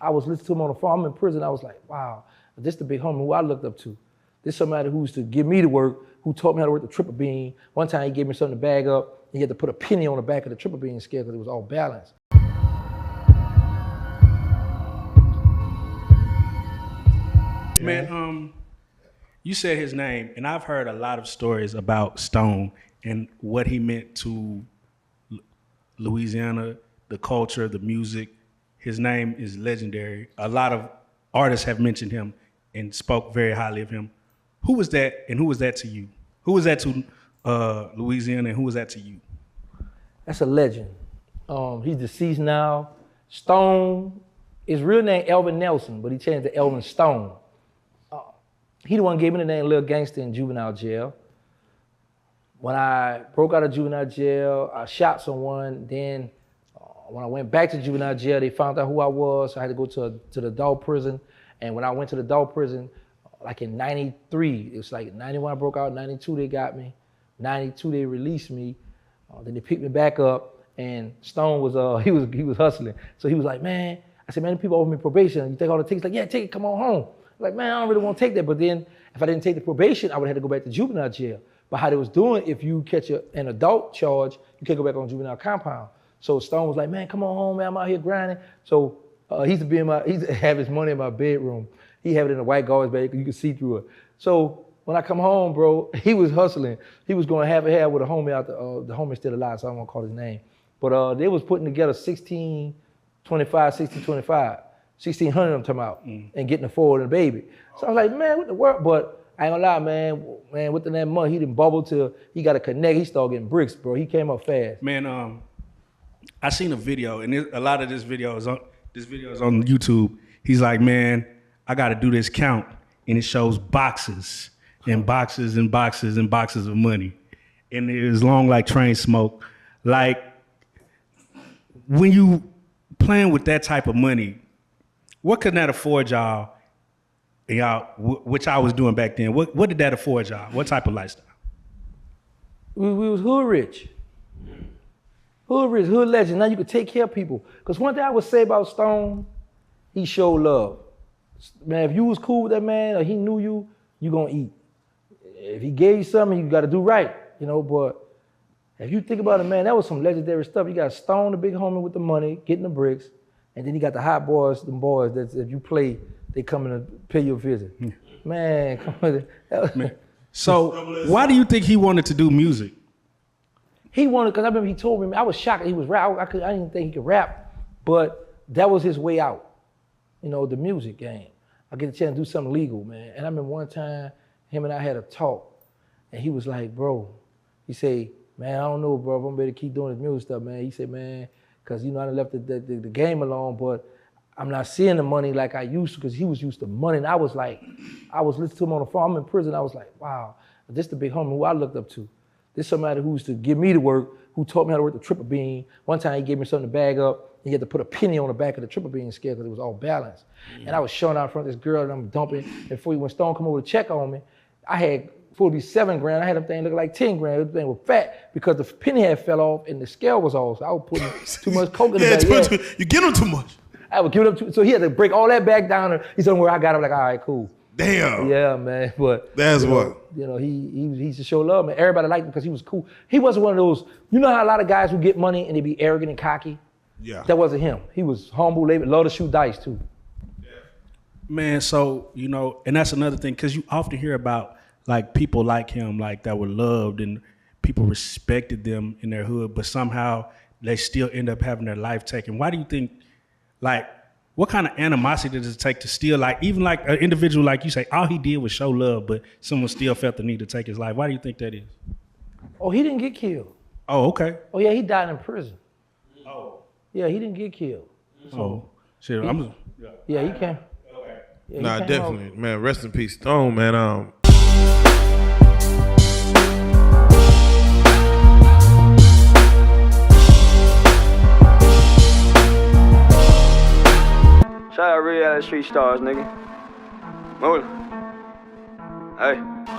I was listening to him on the phone. I'm in prison. I was like, wow, this the big homie who I looked up to. This somebody who used to give me the work, who taught me how to work the triple beam. One time he gave me something to bag up, and he had to put a penny on the back of the triple beam scale because it was all balanced. Man, you said his name, and I've heard a lot of stories about Stone and what he meant to Louisiana, the culture, the music. His name is legendary. A lot of artists have mentioned him and spoke very highly of him. Who was that, and who was that to you? Who was that to Louisiana, and who was that to you? That's a legend. He's deceased now. Stone, his real name Alvin Nelson, but he changed to Alvin Stone. He the one gave me the name Lil Gangsta in juvenile jail. When I broke out of juvenile jail, I shot someone. Then when I went back to juvenile jail, they found out who I was. So I had to go to the adult prison. And when I went to the adult prison, like in 93, it was like 91 I broke out, 92 they got me, 92 they released me. Then they picked me back up, and Stone was he was hustling. So he was like, man, I said, man, the people offered me probation. You take all the tickets? Like, yeah, take it, come on home. Like, man, I don't really want to take that. But then if I didn't take the probation, I would have to go back to juvenile jail. But how they was doing, if you catch an adult charge, you can't go back on juvenile compound. So Stone was like, man, come on home, man, I'm out here grinding. So he used to have his money in my bedroom. He have it in a white garbage bag, you could see through it. So when I come home, bro, he was hustling. He was going half a half with a homie out the homie's still alive, so I don't want to call his name. But they was putting together 1625, 1600 I'm talking about, and getting a Ford and a baby. So I was like, man, what the world? But I ain't gonna lie, man, with that money, he didn't bubble till he got a connect. He started getting bricks, bro. He came up fast. Man, I seen a video, and a lot of this video is on YouTube. He's like, man, I got to do this count, and it shows boxes and boxes and boxes and boxes of money, and it was long like train smoke. Like, when you playing with that type of money, what could that afford y'all? Which I was doing back then. What did that afford y'all? What type of lifestyle? We was hood rich. Hood rich, hood legend. Now you could take care of people. Because one thing I would say about Stone, he showed love. Man, if you was cool with that man or he knew you, you gonna eat. If he gave you something, you gotta do right, you know, but if you think about it, man, that was some legendary stuff. You got Stone, the big homie with the money, getting the bricks, and then you got the hot boys, them boys that if you play, they come in and pay you a visit. Yeah. Man, come on. Man. So why do you think he wanted to do music? He wanted, because I remember he told me, I was shocked he was rap. I didn't think he could rap, but that was his way out. You know, the music game. I get a chance to do something legal, man. And I remember one time, him and I had a talk, and he was like, bro, he said, man, I don't know, bro, if I'm ready to keep doing this music stuff, man. He said, man, because, you know, I done left the game alone, but I'm not seeing the money like I used to, because he was used to money. And I was like, I was listening to him on the phone. I'm in prison. I was like, wow, this the big homie who I looked up to. This somebody who used to give me the work, who taught me how to work the triple beam. One time he gave me something to bag up, and he had to put a penny on the back of the triple beam scale because it was all balanced. And I was showing out in front of this girl that I'm dumping. And before when Stone come over to check on me, I had supposed to be 7 grand. I had them thing looking like 10 grand. The thing was fat because the penny had fell off and the scale was off. So I was putting too much coke in the bag. You get him too much. I would give it up to, so he had to break all that back down. And he said where I got him, like, all right, cool. Damn. Yeah, man. But that's what. You know, he used to show love, man. Everybody liked him because he was cool. He wasn't one of those, you know how a lot of guys who get money and they be arrogant and cocky? Yeah. That wasn't him. He was humble, love to shoot dice too. Yeah. Man, so, you know, and that's another thing, because you often hear about like people like him, like that were loved and people respected them in their hood, but somehow they still end up having their life taken. Why do you think, like, what kind of animosity does it take to still, like, even like an individual, like you say, all he did was show love, but someone still felt the need to take his life? Why do you think that is? Oh, he didn't get killed. Oh, okay. Oh, yeah, he died in prison. Oh. Yeah, he didn't get killed. So, shit, yeah, he came. Okay. Yeah, nah, definitely. Man, rest in peace, Stone, man. Shout out Reallyfe Street Stars, nigga. Move. Hey.